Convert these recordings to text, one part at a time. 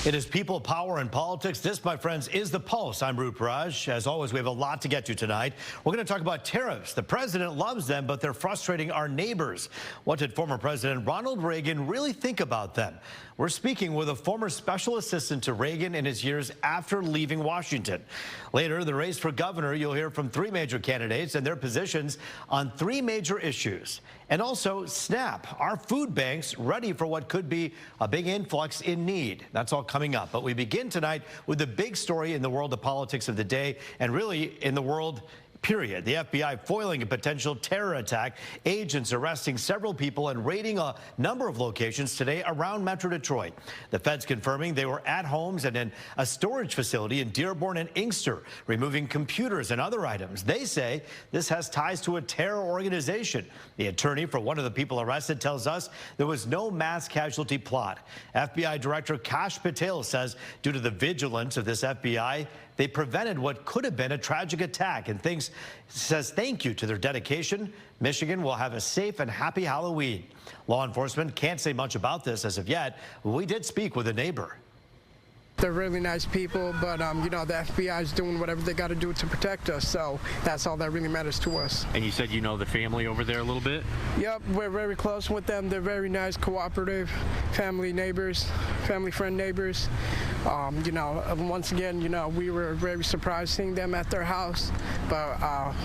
It is people, power, and politics. This, my friends, is The Pulse. I'm Roop Raj. As always, we have a lot to get to tonight. We're going to talk about tariffs. The president loves them, but they're frustrating our neighbors. What did former President Ronald Reagan really think about them? We're speaking with a former special assistant to Reagan in his years after leaving Washington. Later, the race for governor, you'll hear from three major candidates and their positions on three major issues. And also, SNAP, our food banks ready for what could be a big influx in need. That's all coming up. But we begin tonight with the big story in the world of politics of the day, and really in the world period. The FBI foiling a potential terror attack, agents arresting several people and raiding a number of locations today around Metro Detroit. The feds confirming they were at homes and in a storage facility in Dearborn and Inkster, removing computers and other items. They say this has ties to a terror organization. The attorney for one of the people arrested tells us there was no mass casualty plot. FBI Director Kash Patel says due to the vigilance of this FBI, they prevented what could have been a tragic attack and says thank you to their dedication. Michigan will have a safe and happy Halloween. Law enforcement can't say much about this as of yet. We did speak with a neighbor. They're really nice people, but you know, the FBI is doing whatever they got to do to protect us, so that's all that really matters to us. And you said you know the family over there a little bit? Yep, we're very close with them. They're very nice, cooperative, family neighbors, family friend neighbors. You know, once again, you know, we were very surprised seeing them at their house, but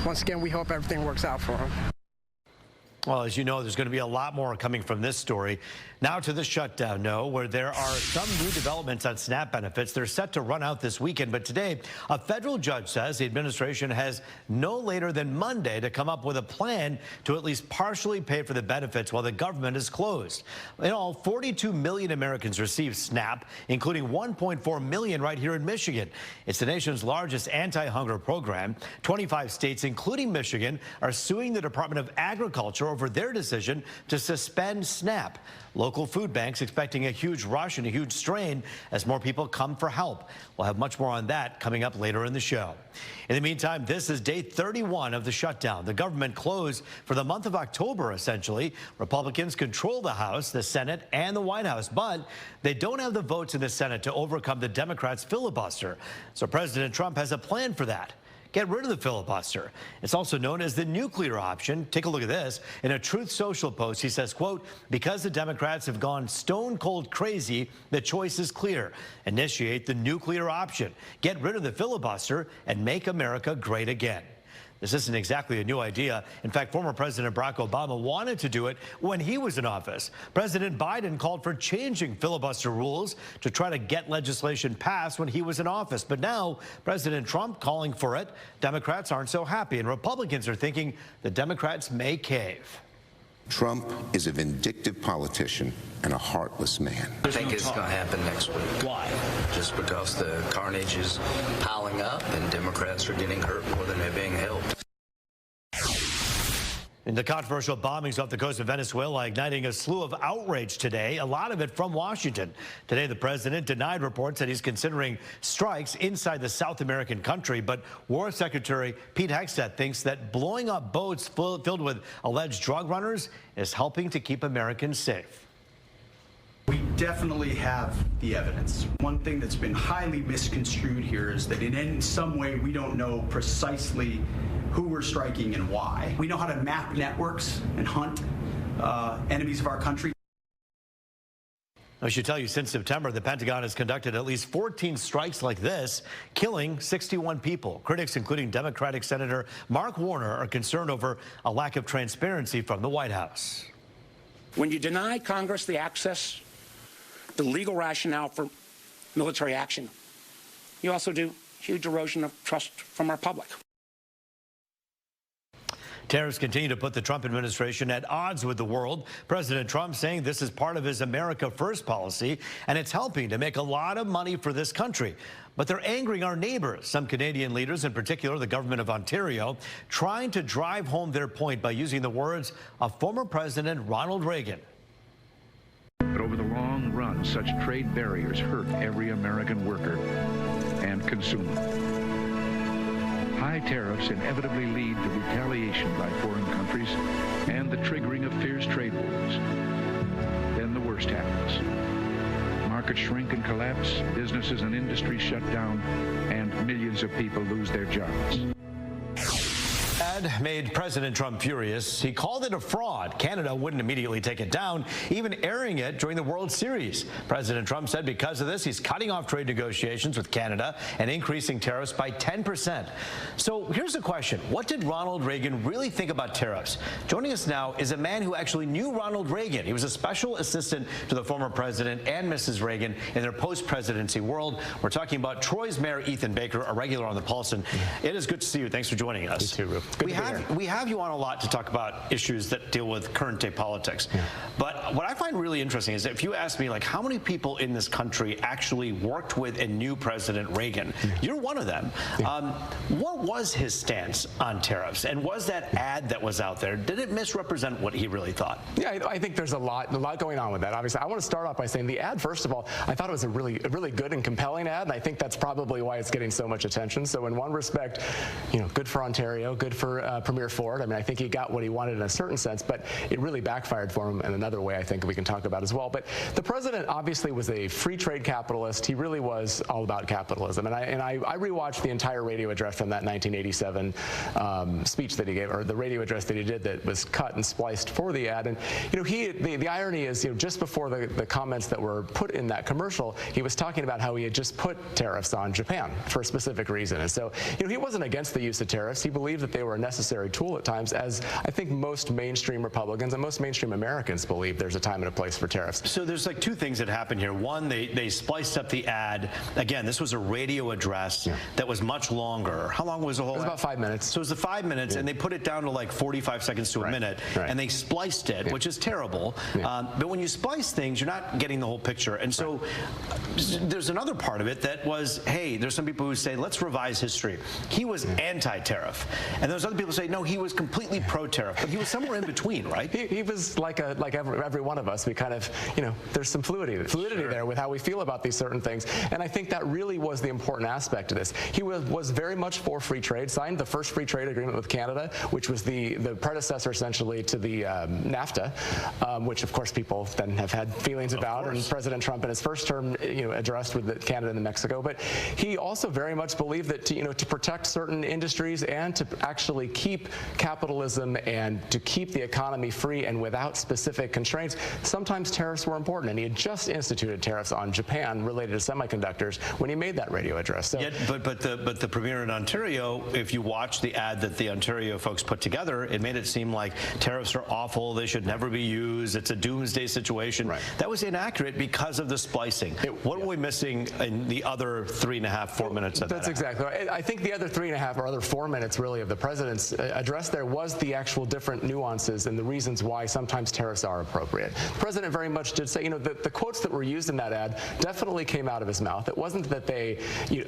once again, we hope everything works out for them. Well, as you know, there's going to be a lot more coming from this story. Now to the shutdown, where there are some new developments on SNAP benefits. They're set to run out this weekend, but today a federal judge says the administration has no later than Monday to come up with a plan to at least partially pay for the benefits while the government is closed. In all, 42 million Americans receive SNAP, including 1.4 million right here in Michigan. It's the nation's largest anti-hunger program. 25 states, including Michigan, are suing the Department of Agriculture over their decision to suspend SNAP. Local food banks expecting a huge rush and a huge strain as more people come for help. We'll have much more on that coming up later in the show. In the meantime, this is day 31 of the shutdown. The government closed for the month of October, essentially. Republicans control the House, the Senate, and the White House, but they don't have the votes in the Senate to overcome the Democrats' filibuster. So President Trump has a plan for that. Get rid of the filibuster. It's also known as the nuclear option. Take a look at this. In a Truth Social post, he says, quote, because the Democrats have gone stone cold crazy, the choice is clear. Initiate the nuclear option. Get rid of the filibuster and make America great again. This isn't exactly a new idea. In fact, former President Barack Obama wanted to do it when he was in office. President Biden called for changing filibuster rules to try to get legislation passed when he was in office. But now, President Trump calling for it. Democrats aren't so happy, and Republicans are thinking the Democrats may cave. Trump is a vindictive politician and a heartless man. I think it's going to happen next week. Why? Just because the carnage is piling up and Democrats are getting hurt more than they're being helped. In the controversial bombings off the coast of Venezuela igniting a slew of outrage today, a lot of it from Washington. Today, the president denied reports that he's considering strikes inside the South American country, but War Secretary Pete Hegseth thinks that blowing up boats filled with alleged drug runners is helping to keep Americans safe. We definitely have the evidence. One thing that's been highly misconstrued here is that in some way we don't know precisely who we're striking and why. We know how to map networks and hunt enemies of our country. I should tell you, since September, the Pentagon has conducted at least 14 strikes like this, killing 61 people. Critics, including Democratic Senator Mark Warner, are concerned over a lack of transparency from the White House. When you deny Congress the access, the legal rationale for military action, you also do huge erosion of trust from our public. Tariffs continue to put the Trump administration at odds with the world. President Trump saying this is part of his America First policy, and it's helping to make a lot of money for this country. But they're angering our neighbors. Some Canadian leaders, in particular the government of Ontario, trying to drive home their point by using the words of former President Ronald Reagan. But over the long run, such trade barriers hurt every American worker and consumer. High tariffs inevitably lead to retaliation by foreign countries and the triggering of fierce trade wars. Then the worst happens. markets shrink and collapse, businesses and industries shut down, and millions of people lose their jobs. Made President Trump furious. He called it a fraud. Canada wouldn't immediately take it down, even airing it during the World Series. President Trump said because of this, he's cutting off trade negotiations with Canada and increasing tariffs by 10%. So here's the question. What did Ronald Reagan really think about tariffs? Joining us now is a man who actually knew Ronald Reagan. He was a special assistant to the former president and Mrs. Reagan in their post-presidency world. We're talking about Troy's Mayor Ethan Baker, a regular on the Pulse. And it is good to see you. Thanks for joining us. You too, Roop. We have you on a lot to talk about issues that deal with current day politics. Yeah. But what I find really interesting is that if you ask me, like, how many people in this country actually worked with and knew President Reagan, you're one of them. Yeah. What was his stance on tariffs? And was that ad that was out there, did it misrepresent what he really thought? Yeah, I think there's a lot going on with that. Obviously, I want to start off by saying the ad, first of all, I thought it was a really good and compelling ad, and I think that's probably why it's getting so much attention. So in one respect, good for Ontario, good for Premier Ford. I mean, I think he got what he wanted in a certain sense, but it really backfired for him in another way I think we can talk about as well. But the president obviously was a free trade capitalist. He really was all about capitalism. And I rewatched the entire radio address from that 1987 speech that he gave, or the radio address that he did that was cut and spliced for the ad. And the irony is, just before the comments that were put in that commercial, he was talking about how he had just put tariffs on Japan for a specific reason. And so, he wasn't against the use of tariffs. He believed that they were a necessary tool at times, as I think most mainstream Republicans and most mainstream Americans believe there's a time and a place for tariffs. So there's like two things that happened here. One, they spliced up the ad. Again, this was a radio address that was much longer. How long was the whole ad? It was about 5 minutes. So it was the 5 minutes, and they put it down to like 45 seconds to a minute, and they spliced it, which is terrible. But when you splice things, you're not getting the whole picture. And so there's another part of it that was, hey, there's some people who say, let's revise history. He was anti-tariff. And there's other people who say, no, he was completely pro-tariff, but he was somewhere in between, right? He was like every one of us. We kind of, there's some fluidity there with how we feel about these certain things. And I think that really was the important aspect of this. He was very much for free trade, signed the first free trade agreement with Canada, which was the predecessor essentially to the NAFTA, which of course people then have had feelings about, and President Trump in his first term, addressed with Canada and Mexico. But he also very much believed that to protect certain industries and to actually keep capitalism and to keep the economy free and without specific constraints, sometimes tariffs were important. And he had just instituted tariffs on Japan related to semiconductors when he made that radio address. So, but the premier in Ontario, if you watch the ad that the Ontario folks put together, it made it seem like tariffs are awful, they should never be used, it's a doomsday situation. Right. That was inaccurate because of the splicing. What were we missing in the other 3.5, 4 minutes of that? That's exactly right. I think the other 3.5 or other 4 minutes really of the president's address there was the actual different nuances and the reasons why sometimes tariffs are appropriate. The president very much did say, the quotes that were used in that ad definitely came out of his mouth. It wasn't that they,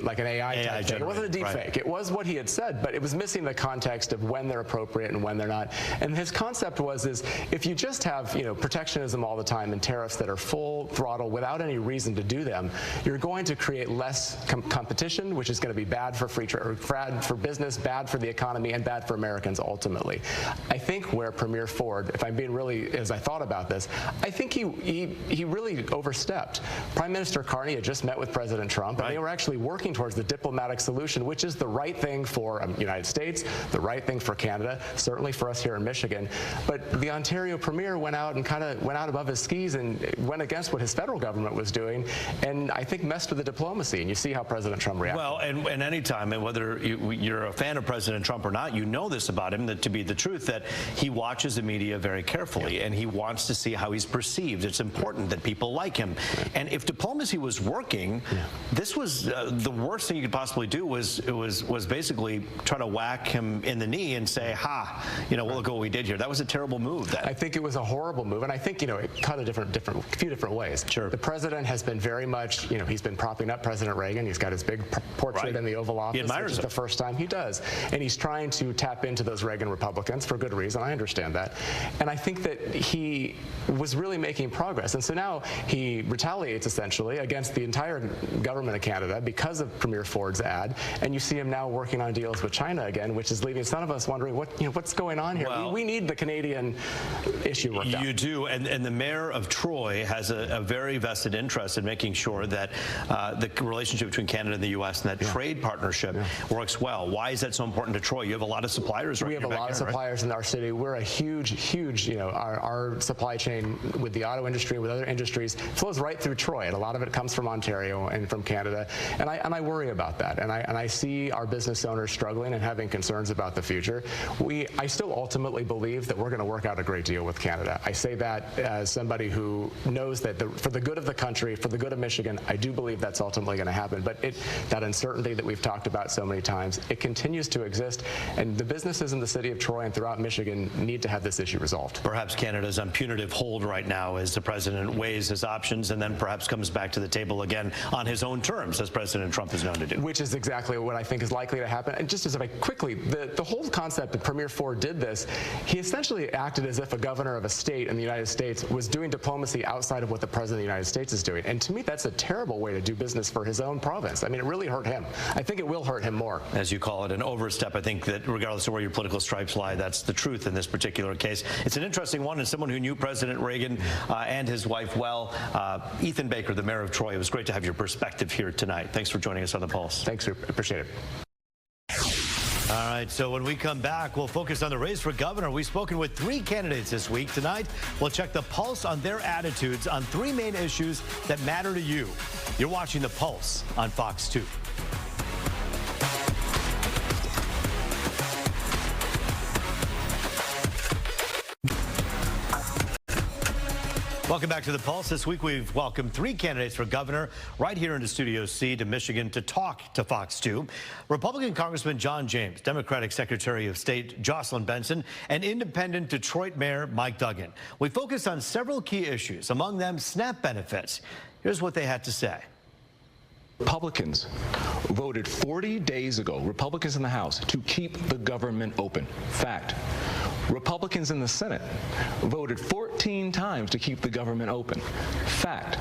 like an AI type thing. It wasn't a deep fake. It was what he had said, but it was missing the context of when they're appropriate and when they're not. And his concept was, if you just have, protectionism all the time and tariffs that are full throttle without any reason to do them, you're going to create less competition, which is going to be bad for free trade, or bad for business, bad for the economy, and bad for Americans ultimately. I think where Premier Ford, if I'm being really, as I thought about this, I think he really overstepped. Prime Minister Carney had just met with President Trump, and they were actually working towards the diplomatic solution, which is the right thing for the United States, the right thing for Canada, certainly for us here in Michigan. But the Ontario Premier went out and kind of went out above his skis and went against what his federal government was doing, and I think messed with the diplomacy. And you see how President Trump reacted. Well, and any time, and whether you're a fan of President Trump or not, you know this about him, that to be the truth, that he watches the media very carefully, and he wants to see how he's perceived. It's important that people like him. And if diplomacy was working, this was the worst thing you could possibly do was basically try to whack him in the knee and say, ha, well, look what we did here. That was a terrible move. I think it was a horrible move, and I think, it cut a few different ways. Sure. The president has been very much, he's been propping up President Reagan. He's got his big portrait in the Oval Office. He admires which is him. the first time he does. And he's trying to to tap into those Reagan Republicans for good reason. I understand that. And I think that he was really making progress. And so now he retaliates essentially against the entire government of Canada because of Premier Ford's ad. And you see him now working on deals with China again, which is leaving some of us wondering what's going on here. Well, we need the Canadian issue worked out. You do. And the mayor of Troy has a very vested interest in making sure that the relationship between Canada and the U.S. and that trade partnership works well. Why is that so important to Troy? You have a lot of suppliers right We have a lot of suppliers in our city. We're a huge, our supply chain with the auto industry, with other industries, flows right through Troy, and a lot of it comes from Ontario and from Canada. And I worry about that. And I see our business owners struggling and having concerns about the future. I still ultimately believe that we're going to work out a great deal with Canada. I say that as somebody who knows that for the good of the country, for the good of Michigan, I do believe that's ultimately going to happen. But that uncertainty that we've talked about so many times, it continues to exist, and the businesses in the city of Troy and throughout Michigan need to have this issue resolved. Perhaps Canada's on punitive hold right now as the president weighs his options and then perhaps comes back to the table again on his own terms, as President Trump is known to do. Which is exactly what I think is likely to happen. And just as if I quickly, the whole concept that Premier Ford did this, he essentially acted as if a governor of a state in the United States was doing diplomacy outside of what the president of the United States is doing. And to me, that's a terrible way to do business for his own province. I mean, it really hurt him. I think it will hurt him more. As you call it, an overstep. I think that regardless of where your political stripes lie, that's the truth in this particular case. It's an interesting one, and someone who knew President Reagan and his wife well. Ethan Baker, the mayor of Troy, it was great to have your perspective here tonight. Thanks for joining us on The Pulse. Thanks, Roop. Appreciate it. All right, so when we come back, we'll focus on the race for governor. We've spoken with 3 candidates this week. Tonight, we'll check the pulse on their attitudes on 3 main issues that matter to you. You're watching The Pulse on Fox 2. Welcome back to The Pulse. This week we've welcomed 3 candidates for governor right here into Studio C to Michigan to talk to Fox 2. Republican Congressman John James, Democratic Secretary of State Jocelyn Benson, and Independent Detroit Mayor Mike Duggan. We focused on several key issues, among them SNAP benefits. Here's what they had to say. Republicans voted 40 days ago, Republicans in the House, to keep the government open. Fact. Republicans in the Senate voted 14 times to keep the government open. Fact.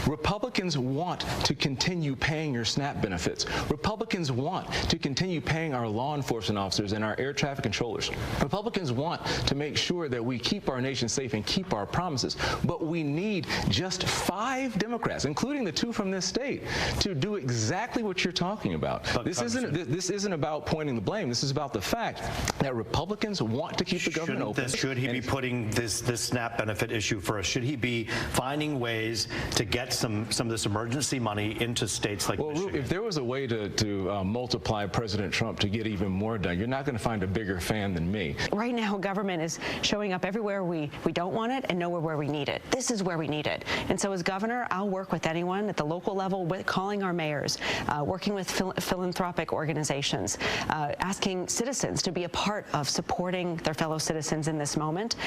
Republicans want to continue paying your SNAP benefits. Republicans want to continue paying our law enforcement officers and our air traffic controllers. Republicans want to make sure that we keep our nation safe and keep our promises. But we need just 5 Democrats, including the 2 from this state, to do exactly what you're talking about. This isn't about pointing the blame. This is about the fact that Republicans want to keep the government open. Should he be putting this SNAP benefit issue first? Should he be finding ways to get some of this emergency money into states like Michigan? Well, if there was a way to multiply President Trump to get even more done, you're not going to find a bigger fan than me. Right now, government is showing up everywhere we don't want it and nowhere where we need it. This is where we need it. And so as governor, I'll work with anyone at the local level, calling our mayors, working with philanthropic organizations, asking citizens to be a part of supporting their fellow citizens in this moment,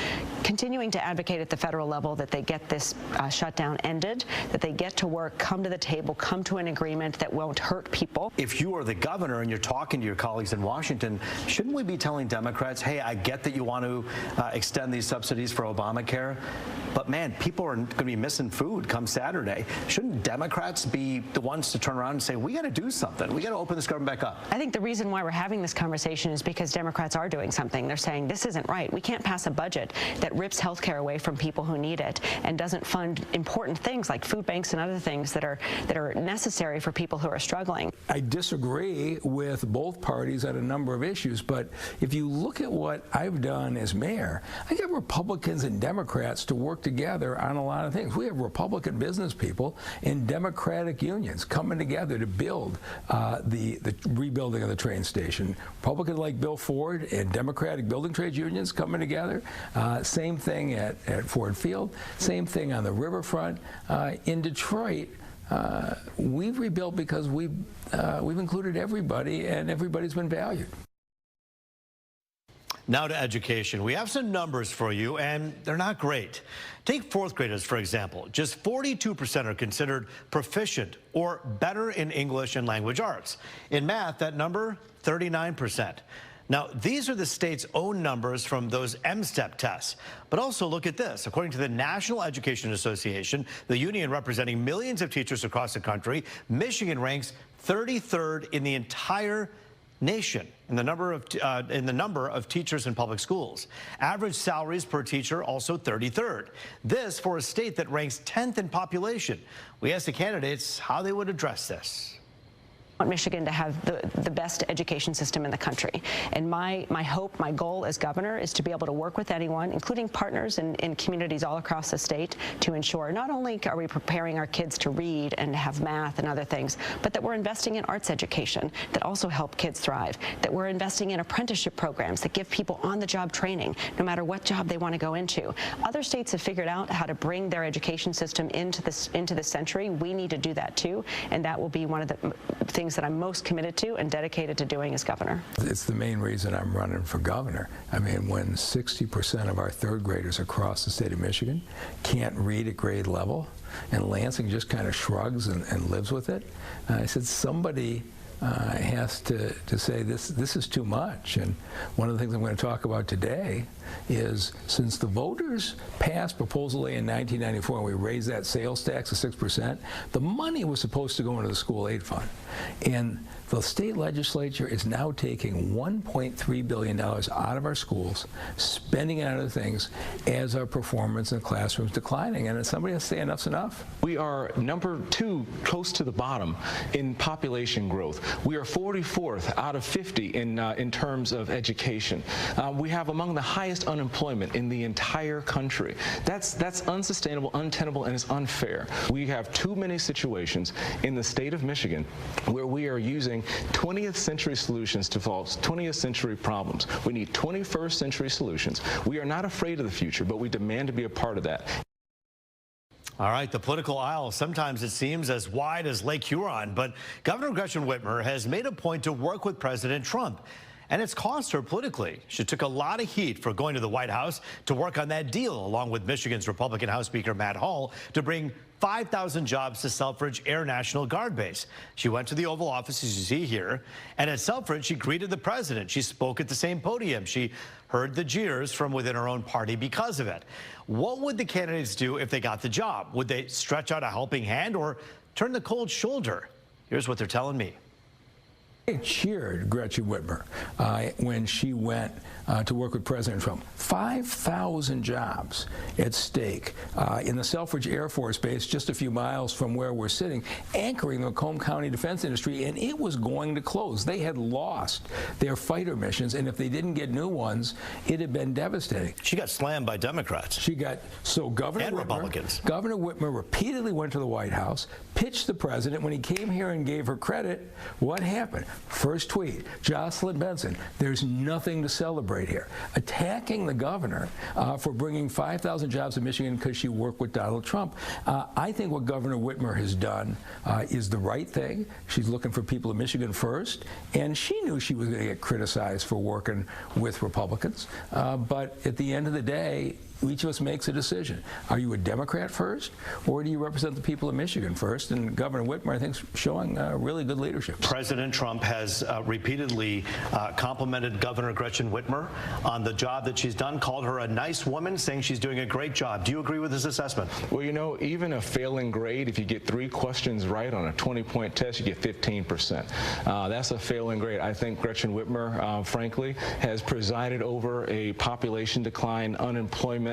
continuing to advocate at the federal level that they get this shutdown ended, that they get to work, come to the table, come to an agreement that won't hurt people. If you are the governor and you're talking to your colleagues in Washington, shouldn't we be telling Democrats, hey, I get that you want to extend these subsidies for Obamacare, but man, people are going to be missing food come Saturday. Shouldn't Democrats be the ones to turn around and say, we got to do something. We got to open this government back up? I think the reason why we're having this conversation is because Democrats are doing something. They're saying this isn't right. We can't pass a budget that rips health care away from people who need it and doesn't fund important things like food banks and other things that are necessary for people who are struggling. I disagree with both parties on a number of issues, but if you look at what I've done as mayor, I get Republicans and Democrats to work together on a lot of things. We have Republican business people and Democratic unions coming together to build the rebuilding of the train station. Republicans like Bill Ford and Democratic building trades unions coming together. Same thing at Ford Field. Same thing on the riverfront. In Detroit, we've rebuilt because we've included everybody, and everybody's been valued. Now to education. We have some numbers for you, and they're not great. Take 4th graders, for example. Just 42% are considered proficient or better in English and language arts. In math, that number, 39%. Now, these are the state's own numbers from those M-STEP tests. But also look at this. According to the National Education Association, the union representing millions of teachers across the country, Michigan ranks 33rd in the entire nation in the number of teachers in public schools. Average salaries per teacher also 33rd. This for a state that ranks 10th in population. We asked the candidates how they would address this. I want Michigan to have the best education system in the country. And my hope, my goal as governor is to be able to work with anyone, including partners in communities all across the state, to ensure not only are we preparing our kids to read and have math and other things, but that we're investing in arts education that also help kids thrive, that we're investing in apprenticeship programs that give people on-the-job training, no matter what job they want to go into. Other states have figured out how to bring their education system into this century. We need to do that too, and that will be one of the things that I'm most committed to and dedicated to doing as governor. It's the main reason I'm running for governor. I mean, when 60% of our third graders across the state of Michigan can't read at grade level, and Lansing just kind of shrugs and lives with it, I said somebody has to say this is too much. And one of the things I'm going to talk about today is, since the voters passed Proposal A in 1994 and we raised that sales tax to 6%, the money was supposed to go into the school aid fund. And the state legislature is now taking $1.3 billion out of our schools, spending it on other things, as our performance in classrooms declining. And somebody has to say enough's enough. We are number 2, close to the bottom in population growth. We are 44th out of 50 in terms of education. We have among the highest unemployment in the entire country. That's unsustainable, untenable, and it's unfair. We have too many situations in the state of Michigan where we are using 20th century solutions to solve 20th century problems. We need 21st century solutions. We are not afraid of the future, but we demand to be a part of that. All right, the political aisle, sometimes it seems as wide as Lake Huron, but Governor Gretchen Whitmer has made a point to work with President Trump. And it's cost her politically. She took a lot of heat for going to the White House to work on that deal, along with Michigan's Republican House Speaker Matt Hall, to bring 5,000 jobs to Selfridge Air National Guard Base. She went to the Oval Office, as you see here, and at Selfridge, she greeted the president. She spoke at the same podium. She heard the jeers from within her own party because of it. What would the candidates do if they got the job? Would they stretch out a helping hand or turn the cold shoulder? Here's what they're telling me. I cheered Gretchen Whitmer when she went to work with President Trump. 5,000 jobs at stake in the Selfridge Air Force Base, just a few miles from where we're sitting, anchoring the Macomb County defense industry, and it was going to close. They had lost their fighter missions, and if they didn't get new ones, it had been devastating. She got slammed by Democrats. Governor and Republicans. Governor Whitmer repeatedly went to the White House, pitched the president. When he came here and gave her credit, what happened? First tweet, Jocelyn Benson, there's nothing to celebrate here. Attacking the governor for bringing 5,000 jobs to Michigan because she worked with Donald Trump. I think what Governor Whitmer has done is the right thing. She's looking for people in Michigan first, and she knew she was going to get criticized for working with Republicans. But at the end of the day, each of us makes a decision. Are you a Democrat first, or do you represent the people of Michigan first? And Governor Whitmer, I think, is showing really good leadership. President Trump has repeatedly complimented Governor Gretchen Whitmer on the job that she's done, called her a nice woman, saying she's doing a great job. Do you agree with his assessment? Well, you know, even a failing grade, if you get 3 questions right on a 20-point test, you get 15%. That's a failing grade. I think Gretchen Whitmer, frankly, has presided over a population decline, unemployment,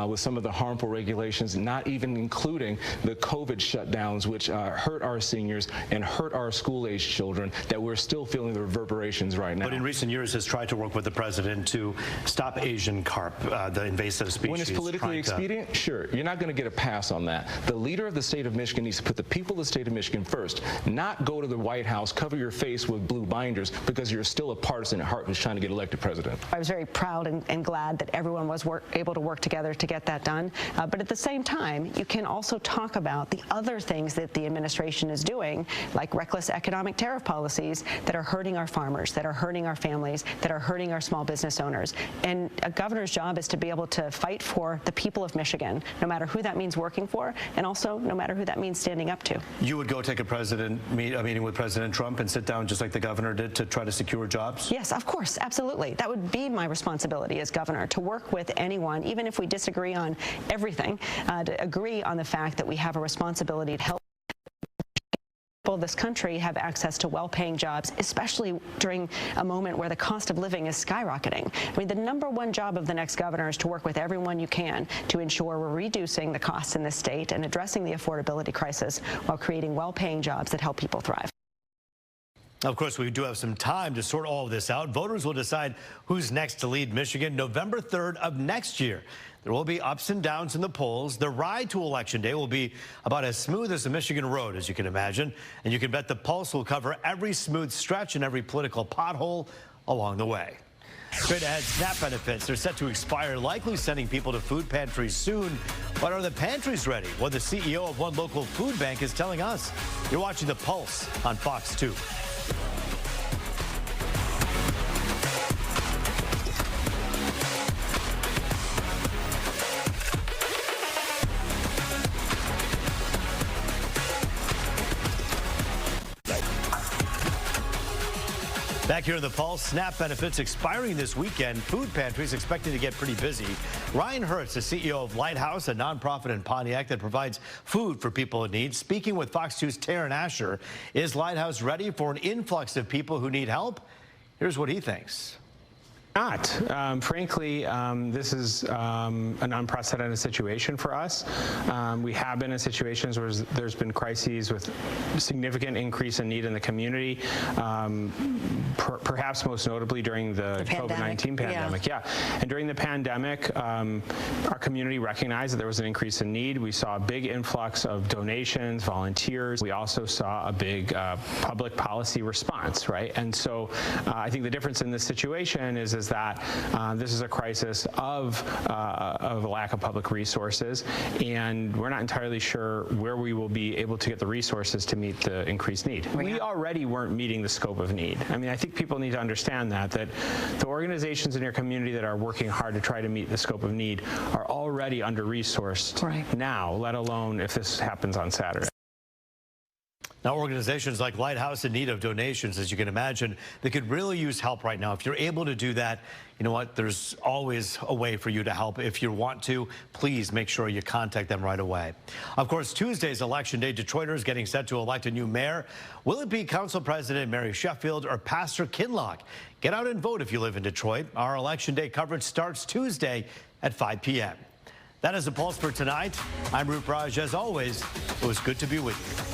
with some of the harmful regulations, not even including the COVID shutdowns, which hurt our seniors and hurt our school-age children, that we're still feeling the reverberations right now. But in recent years has tried to work with the president to stop Asian carp, the invasive species. When it's politically expedient, sure. You're not going to get a pass on that. The leader of the state of Michigan needs to put the people of the state of Michigan first, not go to the White House, cover your face with blue binders because you're still a partisan at heart who's trying to get elected president. I was very proud and glad that everyone was able to work work together to get that done. But at the same time, you can also talk about the other things that the administration is doing, like reckless economic tariff policies that are hurting our farmers, that are hurting our families, that are hurting our small business owners. And a governor's job is to be able to fight for the people of Michigan, no matter who that means working for, and also no matter who that means standing up to. You would go take a meeting with President Trump and sit down just like the governor did to try to secure jobs? Yes, of course, absolutely. That would be my responsibility as governor, to work with anyone, even if we disagree on everything, to agree on the fact that we have a responsibility to help people of this country have access to well-paying jobs, especially during a moment where the cost of living is skyrocketing. I mean, the #1 job of the next governor is to work with everyone you can to ensure we're reducing the costs in this state and addressing the affordability crisis while creating well-paying jobs that help people thrive. Of course, we do have some time to sort all of this out. Voters will decide who's next to lead Michigan November 3rd of next year. There will be ups and downs in the polls. The ride to Election Day will be about as smooth as a Michigan road, as you can imagine. And you can bet the Pulse will cover every smooth stretch and every political pothole along the way. Straight ahead, SNAP benefits. They're set to expire, likely sending people to food pantries soon. But are the pantries ready? Well, the CEO of one local food bank is telling us. You're watching the Pulse on Fox 2. Back here in the Pulse, SNAP benefits expiring this weekend. Food pantries expected to get pretty busy. Ryan Hertz, the CEO of Lighthouse, a nonprofit in Pontiac that provides food for people in need, speaking with Fox 2's Taryn Asher. Is Lighthouse ready for an influx of people who need help? Here's what he thinks. Not. Frankly, this is an unprecedented situation for us. We have been in situations where there's been crises with significant increase in need in the community, perhaps most notably during the COVID-19 pandemic. Yeah. And during the pandemic, our community recognized that there was an increase in need. We saw a big influx of donations, volunteers. We also saw a big public policy response, right? And so I think the difference in this situation is that this is a crisis of a lack of public resources, and we're not entirely sure where we will be able to get the resources to meet the increased need. We already weren't meeting the scope of need. I mean, I think people need to understand that the organizations in your community that are working hard to try to meet the scope of need are already under-resourced now, let alone if this happens on Saturday. Now, organizations like Lighthouse in need of donations, as you can imagine, they could really use help right now. If you're able to do that, you know what? There's always a way for you to help. If you want to, please make sure you contact them right away. Of course, Tuesday's Election Day, Detroiters getting set to elect a new mayor. Will it be Council President Mary Sheffield or Pastor Kinloch? Get out and vote if you live in Detroit. Our Election Day coverage starts Tuesday at 5 p.m. That is the Pulse for tonight. I'm Roop Raj. As always, it was good to be with you.